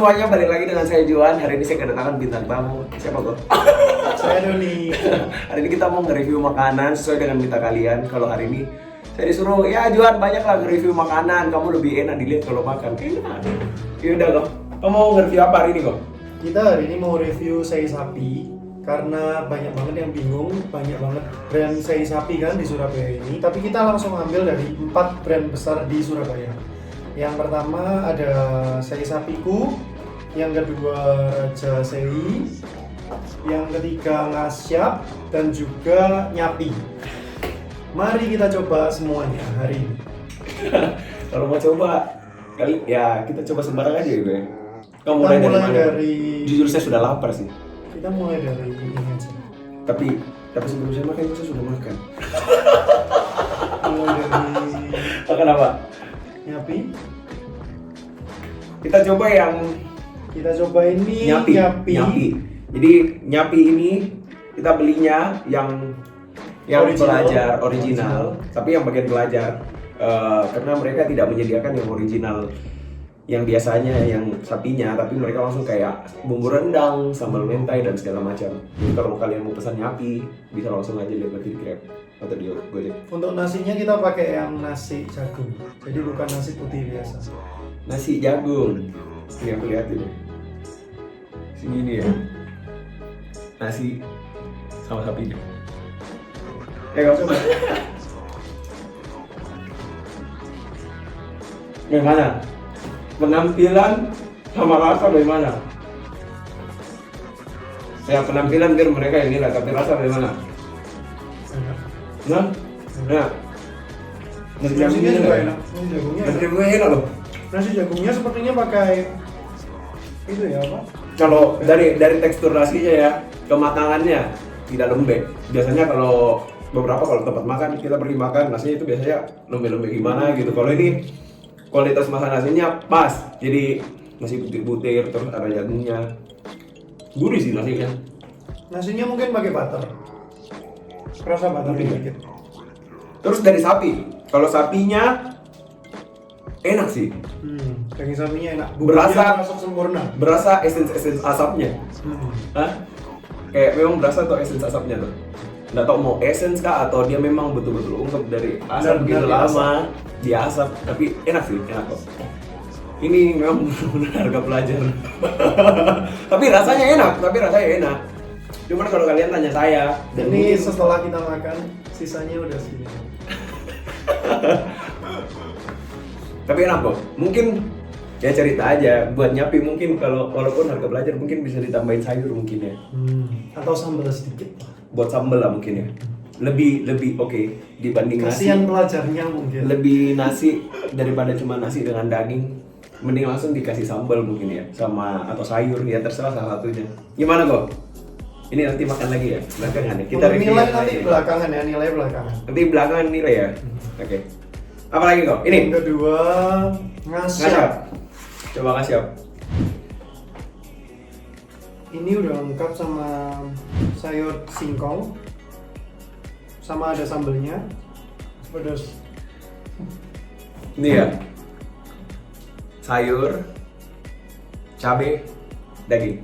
semuanya, balik lagi dengan saya Juan. Hari ini saya kedatangan bintang tamu. Siapa kok? Saya Doni. Hari ini kita mau nge-review makanan sesuai dengan minta kalian. Kalau hari ini saya disuruh, ya Juan banyak lah nge-review makanan. Kamu lebih enak dilihat kalau makan. Enak. Ya udah kok. Kamu mau nge-review apa hari ini kok? Kita hari ini mau review sei sapi karena banyak banget yang bingung, banyak banget brand sei sapi kan di Surabaya ini. Tapi kita langsung ambil dari 4 brand besar di Surabaya. Yang pertama ada sei sapiku, yang kedua Raja Sei, yang ketiga Ngasyap, dan juga Nyapi. Mari kita coba semuanya hari ini. Kalau mau coba, kali ya kita coba sembarang aja gitu ya. Kamu Kita mulai mana? dari Jujur saya sudah lapar sih. kita mulai dari ini aja. Tapi sebelum saya makan, saya sudah makan. Mulai dari Makan apa? Nyapi. Kita coba yang Kita coba ini Nyapi. Jadi Nyapi ini kita belinya yang pelajar original, tapi yang bagian pelajar karena mereka tidak menyediakan yang original yang biasanya yang sapinya, tapi mereka langsung kayak bumbu rendang, sambal mentai dan segala macam. Jadi kalau kalian mau pesan Nyapi, bisa langsung aja lihat di Grab atau di Gojek. Untuk nasinya kita pakai yang nasi jagung, jadi bukan nasi putih biasa. Nasi jagung. Ini aku lihat ini. Segini ya. Nasi sama sapi. Kamu coba. Bagaimana? Penampilan sama rasa bagaimana? Ya penampilan biar mereka yang nilai, tapi rasa bagaimana? Enak. Nah, nah. Nasi Nasinya juga enak. enak. Nasi jagungnya Nasi enak. jagungnya enak loh. Nasi jagungnya sepertinya pakai itu ya apa? Kalau dari tekstur nasinya ya, kematangannya tidak lembek. Biasanya kalau kalau tempat makan kita pergi makan nasinya itu biasanya lembek-lembek gimana gitu. Kalau ini kualitas masak nasinya pas. Jadi nasi butir-butir terus ada jagungnya. Gurih sih nasinya. Nasinya mungkin pakai butter. Rasa butter Mungkin ya. dikit. Terus dari sapi. Kalau sapinya enak sih. Daging sapinya enak. Berasa- Masuk sempurna. Berasa esens asapnya. Hah? Kayak memang berasa tuh esens asapnya tuh. Nggak tahu mau esens kah atau dia memang betul-betul ungkep dari asap Benar, gitu di lama di asap, tapi enak sih, enak kok. Ini memang benar harga pelajar. Tapi rasanya enak. Cuman kalau kalian tanya saya, dan Ini mungkin setelah kita makan, sisanya udah segini. tapi enak kok. Mungkin ya cerita aja buat Nyapi, mungkin kalau walaupun harga pelajar mungkin bisa ditambahin sayur mungkin ya. Atau sambal sedikit. Buat sambal lah mungkin ya. Lebih oke dibanding nasi. Kasihan pelajarnya mungkin. Lebih nasi daripada cuma nasi dengan daging, mending langsung dikasih sambal mungkin ya, sama atau sayur ya, terserah salah satunya. Gimana kok? Ini nanti makan lagi ya belakangan ya. Kita Untuk review nilai yang nanti lain. belakangan ya, nilai belakangan. Nanti belakangan nilai ya. Oke. Apa lagi kok? Ini Yang kedua Ngasyap. Ngasyap. Coba Ngasyap. Ini udah lengkap sama sayur singkong, sama ada sambelnya. Pedas. Ini ya. Sayur, cabai, daging.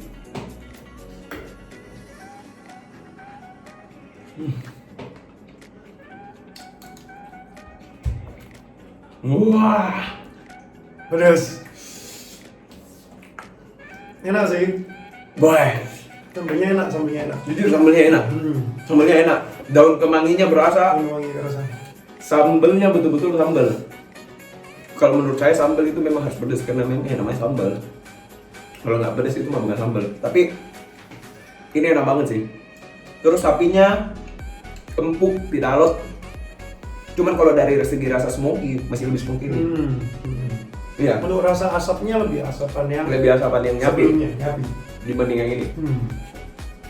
Wah. Pedas. Enak sih. Boy. Sambelnya enak, sambelnya enak. Jujur sambelnya enak. Sambelnya enak. Daun kemanginya berasa. Wangi rasa. Sambelnya betul-betul sambel. Kalau menurut saya sambel itu memang harus pedas karena memang namanya sambel. Kalau nggak pedas itu mah bukan sambel. Tapi ini enak banget sih. Terus sapinya empuk, tidak alot. Cuman kalau dari segi rasa smoky masih lebih smoky nih. Iya. Untuk rasa asapnya lebih asapan yang Lebih asapan yang Nyapi sebelumnya, Nyapi. dibanding yang ini.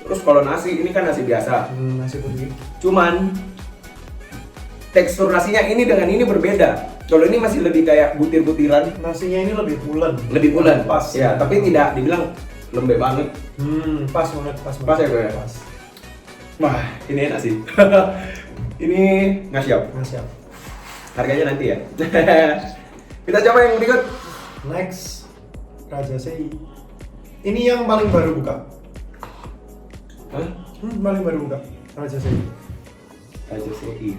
Terus kalau nasi ini kan nasi biasa. Nasi putih. Cuman tekstur nasinya ini dengan ini berbeda. Kalau ini masih lebih kayak butir-butiran, Nasinya ini lebih bulan. lebih bulan. Pas. Ya, tapi tidak dibilang lembek banget. Pas banget, pas banget. Pas ya, Bro, ya? Pas. Wah, ini enak sih. Ini Ngasyap. Ngasyap. Harganya nanti ya. Kita coba yang berikut. Next, Raja Sei. Ini yang paling baru buka. Hah? Paling baru buka. Raja Sei. Raja Sei.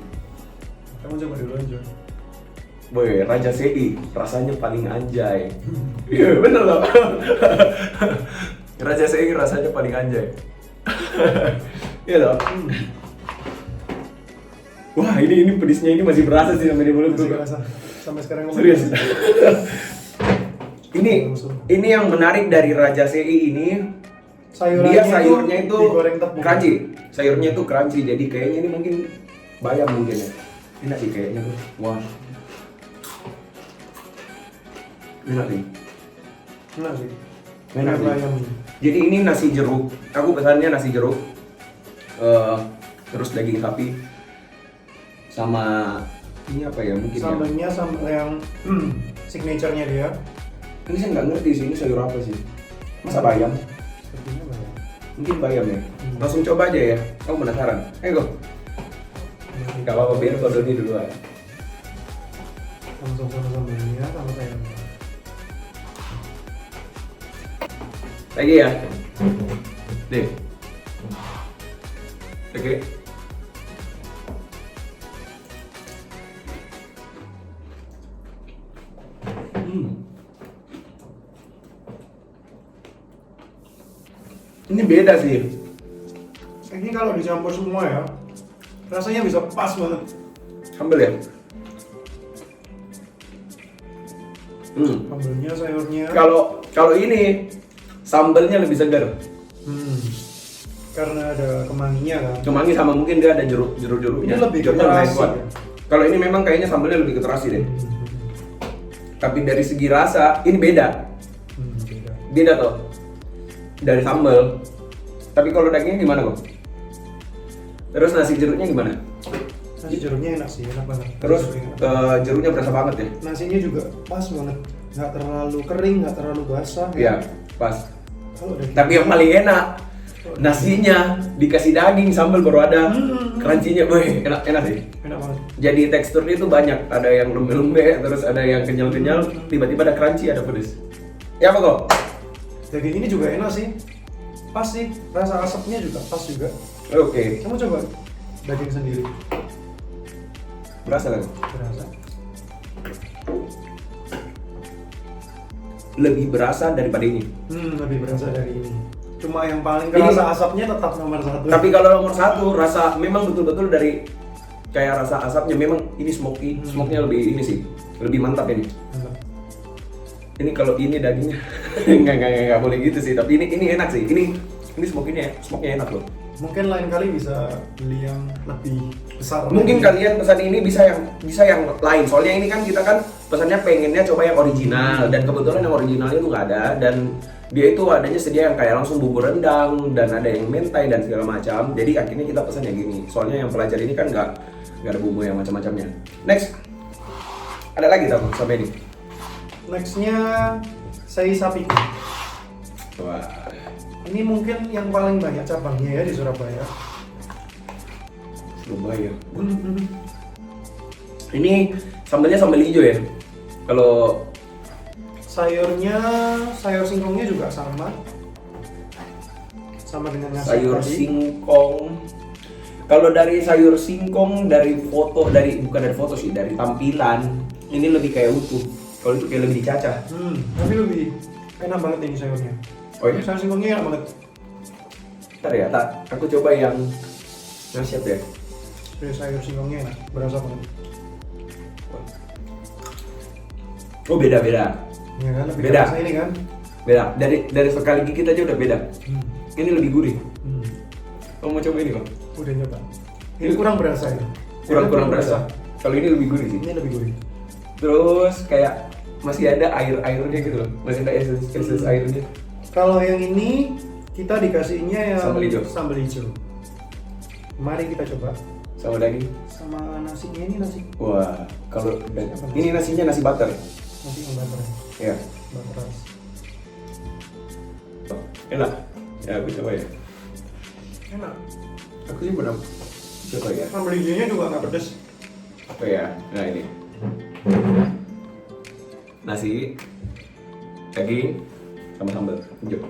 Kamu coba dulu aja. Boy, Raja Sei rasanya paling anjay. Iya bener loh. Raja Sei rasanya paling anjay. Iya loh. Wah ini pedisnya ini masih berasa sih sampai di mulut Masih gue. kerasa. Sampai sekarang ngomong. Serius. ini yang menarik dari Raja Sei ini, dia sayurnya itu digoreng tepung. crunchy. Sayurnya itu crunchy, jadi kayaknya ini mungkin bayam mungkin ya. Enak sih kayaknya tuh. Wah. Enak nih. Enak sih. Enak sih. Bayam. Jadi ini nasi jeruk. Aku pesannya nasi jeruk. Terus daging sapi. Sama ini apa ya mungkin Sambalnya sambal yang signature-nya dia. Ini saya nggak ngerti sih ini sayur apa sih. Masa bayam? Sepertinya bayam. Mungkin bayam ya. Langsung coba aja ya. Kamu penasaran? Ayo go. Gak apa-apa biar kau dulu duluan. Langsung sama sambalnya sama sayurnya. Lagi ya. Deh. Oke. Ini beda sih. Ini kalau dicampur semua ya, rasanya bisa pas banget. Sambal ya. Sambalnya, sayurnya. Kalau ini sambalnya lebih segar. Karena ada kemanginya kan. Kemangi sama mungkin dia ada jeruk-jeruknya. Ini lebih Jeruknya keterasi lumayan kuat. ya? Kalau ini memang kayaknya sambalnya lebih keterasi deh. Tapi dari segi rasa ini beda. Beda. Beda tuh. Dari sambal. Tapi kalau dagingnya gimana kok? Terus nasi jeruknya gimana? Nasi jeruknya enak sih, enak banget. Terus Jeruknya enak. jeruknya berasa banget ya? Nasinya juga pas banget, nggak terlalu kering, nggak terlalu basah. Iya, pas. Kalau daging- Tapi yang paling enak nasinya dikasih daging sambal baru ada crunchy-nya. Wih, enak sih. enak banget. Jadi teksturnya itu banyak, ada yang lembek, terus ada yang kenyal-kenyal, tiba-tiba ada crunchy, ada pedes. Ya apa kok? Daging ini juga enak sih, pas sih, rasa asapnya juga pas juga. Oke, Kamu coba daging sendiri, berasa kan? berasa. Lebih berasa daripada ini. Lebih berasa dari ini. Cuma yang paling Ini- kerasa asapnya tetap nomor 1. Tapi kalau nomor satu, rasa memang betul-betul dari kayak rasa asapnya memang ini smoky, smoke-nya lebih ini sih, lebih mantap ini. Mantap. Ini kalau ini dagingnya nggak boleh gitu sih, tapi ini enak sih. Ini smoke-nya enak loh. Mungkin lain kali bisa beli yang lebih besar. Mungkin lagi. kalian pesan ini bisa yang lain. Soalnya ini kan kita kan pesannya pengennya coba yang original dan kebetulan yang originalnya itu nggak ada dan dia itu adanya sedia yang kayak langsung bumbu rendang dan ada yang mentai dan segala macam. Jadi akhirnya kita pesan yang gini. Soalnya yang pelajar ini kan nggak ada bumbu yang macam-macamnya. Next, ada lagi tamu sampai ini. Nextnya sei sapi. Wah, Ini mungkin yang paling banyak cabangnya ya di Surabaya. Surabaya. Ini sambalnya sambal hijau ya. Kalau Sayurnya, sayur singkongnya juga sama dengan nasi sayur tadi. singkong, kalau dari sayur singkong bukan dari foto sih, dari tampilan ini lebih kayak utuh. Kalau itu kayak lebih dicacah. Tapi lebih enak banget ini sayurnya. Oh iya? Sayur singkongnya enak banget. Ntar ya, aku coba yang nasi apa ya? Sayur singkongnya enak, berasa banget. Oh beda. Ya kan, lebih Beda. kerasa ini kan. Beda. Dari sekali gigit aja udah beda. Ini lebih gurih. Kamu mau coba ini kok? Udah nyoba. Ini kurang berasa ya. Kurang berasa. Kalau ini lebih gurih sih. Ini lebih gurih. Terus kayak masih ada airnya gitu loh. Masih ada essence airnya. Kalau yang ini kita dikasihnya yang Sambal hijau. Mari kita coba. Sama daging. Sama nasinya ini nasi Wah, kalau ini nasinya nasi butter. yang butter. Ya. Butter rice. Enak. Ya, aku coba ya. Enak. Aku sih pernah coba ya. Sambal hijaunya juga nggak pedes. Apa ya? Nah ini. Nasi, daging, sama sambal hijau.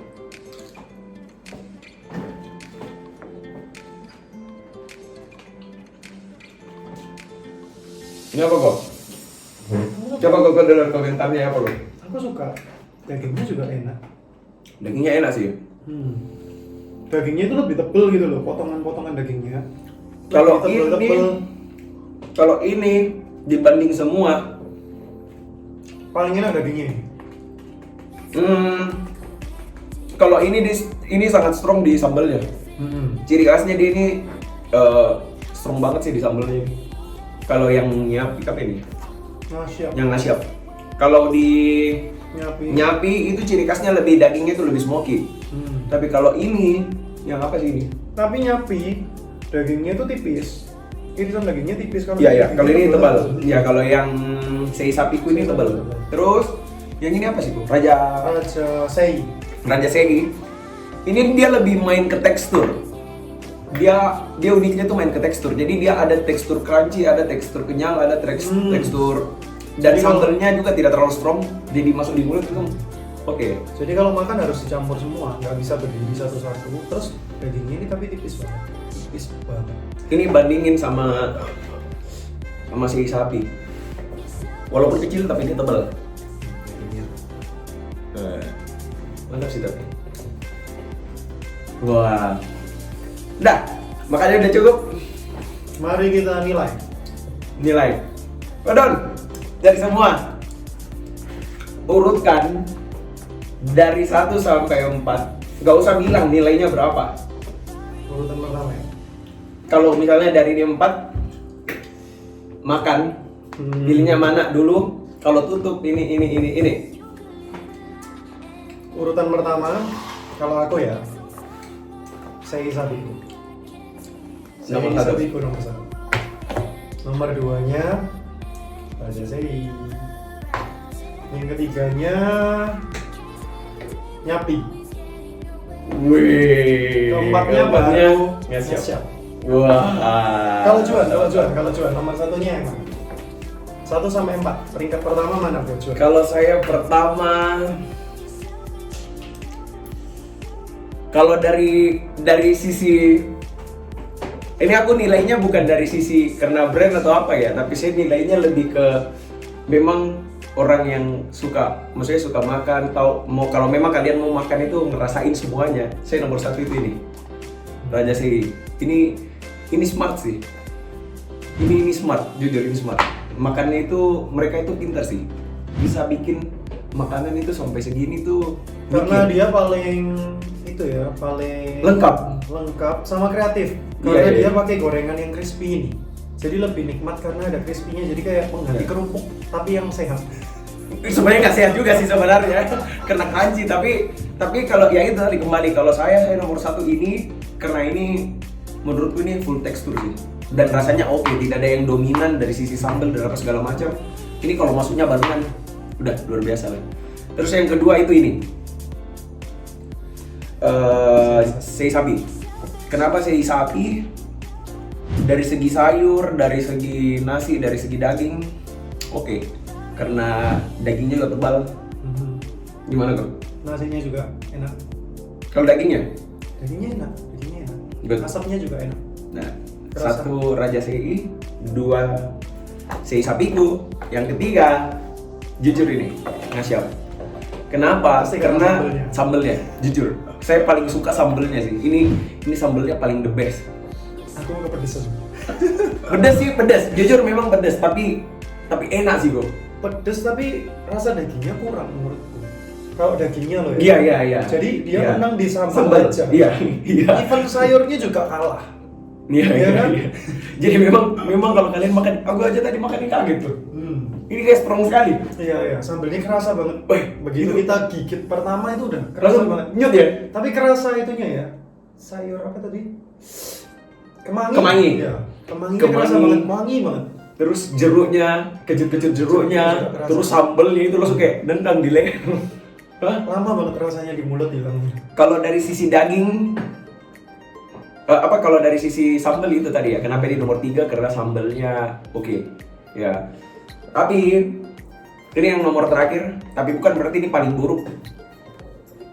Ini apa kok? Coba kok dengar komentarnya apa kok? Aku suka. Dagingnya juga enak. Dagingnya enak sih. Dagingnya itu lebih tebel gitu loh, potongan-potongan dagingnya. Kalau Lebih ini, tebel-tebel. kalau ini dibanding semua, Paling enak dagingnya ini. kalau ini sangat strong di sambelnya. Ciri khasnya dia ini strong banget sih di sambelnya. Kalau yang nyapi apa ini? Nasiap. Yang nasiap. Kalau di Nyapi. nyapi itu ciri khasnya lebih dagingnya itu lebih smoky. Tapi kalau ini yang apa sih ini? Tapi nyapi dagingnya itu tipis. Irisan dagingnya tipis kalau Iya ya, dagingnya kalau ini tebal. Iya. Ya kalau yang sei sapiku ini tebal. Terus yang ini apa sih tuh? Raja sei. Ini dia lebih main ke tekstur. Dia uniknya tuh main ke tekstur. Jadi dia ada tekstur crunchy, ada tekstur kenyal, ada tekstur dan Jadi kalau- sambelnya juga tidak terlalu strong. Jadi masuk di mulut itu oke. Jadi kalau makan harus dicampur semua, nggak bisa berdiri satu-satu. Terus dagingnya ini tapi tipis banget. Tipis banget. Ini bandingin sama sei sapi. Walaupun kecil tapi ini tebal. Mantap sih tapi. Wah. Udah, makanya udah cukup. Mari kita nilai. Nilai. Kodon, dari semua urutkan dari 1 sampai 4. Gak usah bilang nilainya berapa. Urutan pertama ya. Kalau misalnya dari ini 4 makan, pilihnya mana dulu? Kalau tutup ini. Urutan pertama, kalau aku ya, sei sapiku. Nomor Sei satu. sapiku nomor 1. Nomor 2-nya Raja Sei. Yang ketiganya nyapi. Wih. Keempatnya keempatnya baru nggak siap. Wah. Kalau Juan, nomor satunya yang mana? 1 sampai 4. Peringkat pertama mana buat Juan? Kalau saya pertama, kalau dari sisi ini aku nilainya bukan dari sisi karena brand atau apa ya, tapi saya nilainya lebih ke memang orang yang maksudnya suka makan, kalau memang kalian mau makan itu ngerasain semuanya. Saya nomor 1 itu ini Raja Sei. Ini smart sih. Ini smart, jujur ini smart. Makannya itu mereka itu pintar sih. Bisa bikin makanan itu sampai segini tuh. Karena bikin. dia paling itu ya, paling lengkap sama kreatif. Karena Iya. dia pakai gorengan yang crispy ini. Jadi lebih nikmat karena ada crispy-nya. Jadi kayak mengganti Iya. kerupuk tapi yang sehat. Sebenarnya nggak sehat juga sih sebenarnya karena crunchy, tapi kalau ya itu tadi kembali, kalau saya nomor 1 ini karena ini menurutku ini full tekstur sih dan rasanya oke, tidak ada yang dominan dari sisi sambal dan apa segala macam. Ini kalau masuknya barengan udah luar biasa lah. Terus yang kedua itu ini sei sapi. Kenapa sei sapi? Dari segi sayur, dari segi nasi, dari segi daging oke. Karena dagingnya juga tebal. Gimana kok? Nasinya juga enak. Kalau dagingnya? Dagingnya enak. Good. Asapnya juga enak. Nah, Terasa. 1 Raja Sei, 2 sei sapiku, yang ketiga jujur ini nggak siap. Kenapa? Pasti karena Karena sambelnya. Jujur, saya paling suka sambelnya sih. Ini sambelnya paling the best. Aku kepedesan. Pedas sih, pedas. Jujur memang pedas, tapi enak sih kok. Pedes tapi rasa dagingnya kurang menurutku. Kalau dagingnya loh Iya. Jadi dia Iya. menang di sambal aja. Iya. Even sayurnya juga kalah. Iya kan? Iya. Jadi memang kalau kalian makan, aku aja tadi makan ini kaget tuh. Ini kayak strong sekali. Iya, sambelnya kerasa banget. Wih, Begitu itu- kita gigit pertama itu udah kerasa Langsung banget. nyut ya? Tapi kerasa itunya ya. Sayur apa tadi? Kemangi. Kemangi. Iya. Kemangi Kemangi. kerasa banget, wangi banget. Terus jeruknya, kecut-kecut jeruknya, Jeruknya juga terus kerasa. sambelnya itu langsung kayak nendang di leher. Hah? Lama banget rasanya di mulut hilangnya. Kalau dari sisi daging, kalau dari sisi sambel itu tadi ya, kenapa di nomor 3? Karena sambelnya oke. Ya. Tapi ini yang nomor terakhir, tapi bukan berarti ini paling buruk.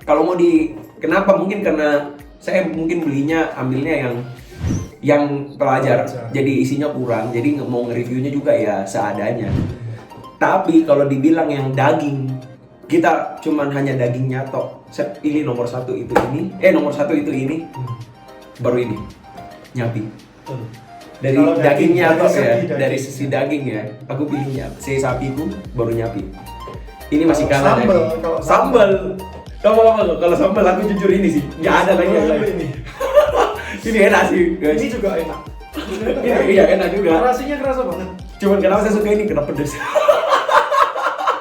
Kalau mau kenapa? Mungkin karena saya mungkin ambilnya yang yang pelajar. Jadi isinya kurang, jadi mau nge-reviewnya juga ya seadanya. Tapi kalau dibilang yang daging, kita cuman hanya dagingnya tok. Set, ini nomor satu itu ini, nomor satu itu ini, baru ini nyapi. Dari Kalau dagingnya tok ya, daging. dari sisi daging ya, aku pilihnya sei sapiku baru nyapi. Ini masih Kalau kalah sambal, daging. kalau Sambal. Kalau sambal aku jujur ini sih, nggak ada lagi yang lain. ini. Ini enak sih, guys. Ini juga enak. Iya enak juga. Rasanya kerasa banget. Cuman kenapa saya suka ini? Kenapa pedes?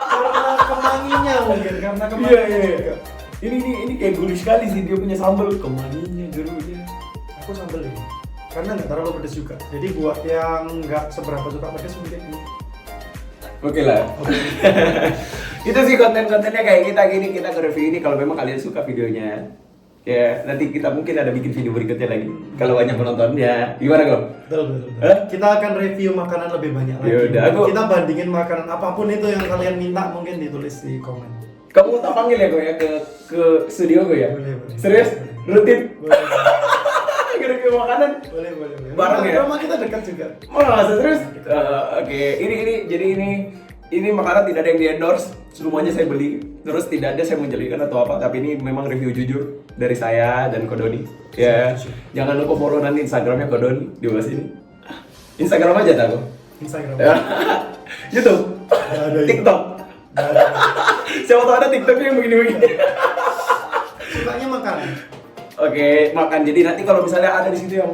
Karena kemanginya mungkin, karena Iya kemanginya iya. juga. Ini kayak gurih sekali sih dia punya sambal, kemanginya, jeruknya. Aku sambal ini. Karena nggak terlalu pedes juga. Jadi buat yang nggak seberapa suka pedes mungkin ini. Oke lah. Itu sih konten-kontennya kayak kita gini, kita nge-review ini kalau memang kalian suka videonya. Ya, nanti kita mungkin ada bikin video berikutnya lagi. Kalau banyak penontonnya. Gimana, Gom? Betul. Hah? Kita akan review makanan lebih banyak lagi. Yaudah, Kita bandingin makanan apapun itu yang kalian minta, mungkin ditulis di komen. Kamu tak panggil ya gue ya ke studio gue ya? Boleh. Serius? Rutin? Boleh. Review makanan? Boleh. Bareng ya? Rumah kita dekat juga. Masa serius? Oke, jadi ini makanan tidak ada yang di endorse, semuanya saya beli. Terus tidak ada saya menjelikan atau apa, tapi ini memang review jujur dari saya dan Kodoni. Ya, jangan lupa follow nanti Instagramnya Kodoni di bawah sini. Instagram aja tahu. Instagram. YouTube, Ada TikTok. Siapa tahu ada TikTok yang begini-begini. Sukanya makan. Oke, makan. Jadi nanti kalau misalnya ada di situ yang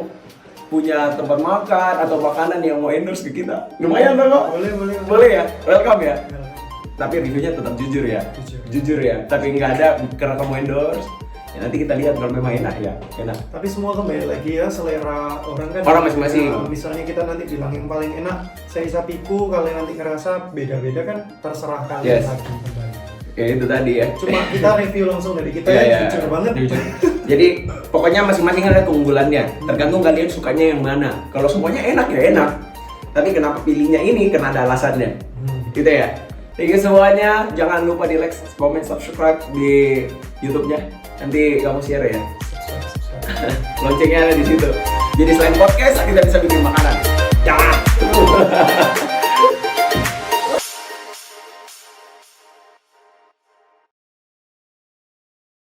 punya tempat makan atau makanan yang mau endorse ke kita, lumayan tuh kok. Boleh ya, welcome ya. Tapi reviewnya tetap jujur ya. Jujur ya. Tapi nggak ada karena kamu endorse. Ya nanti kita lihat kalau memang enak ya, enak. Tapi semua kembali lagi ya selera orang kan. Orang masing-masing. Ya, misalnya kita nanti bilang yang paling enak sei sapiku, kalian nanti ngerasa beda-beda kan, terserah kalian Yes. lagi kembali. Oke, itu tadi ya. Cuma kita review langsung dari kita Iya, ya, iya. jujur banget. Jujur. Jadi pokoknya masing-masing ada keunggulannya. Tergantung kalian sukanya yang mana. Kalau semuanya enak ya enak. Tapi kenapa pilihnya ini? Karena ada alasannya. Gitu ya. Thank you semuanya. Jangan lupa di like, comment, subscribe di YouTube-nya. Nanti kamu share ya. Loncengnya ada di situ. Jadi selain podcast, kita bisa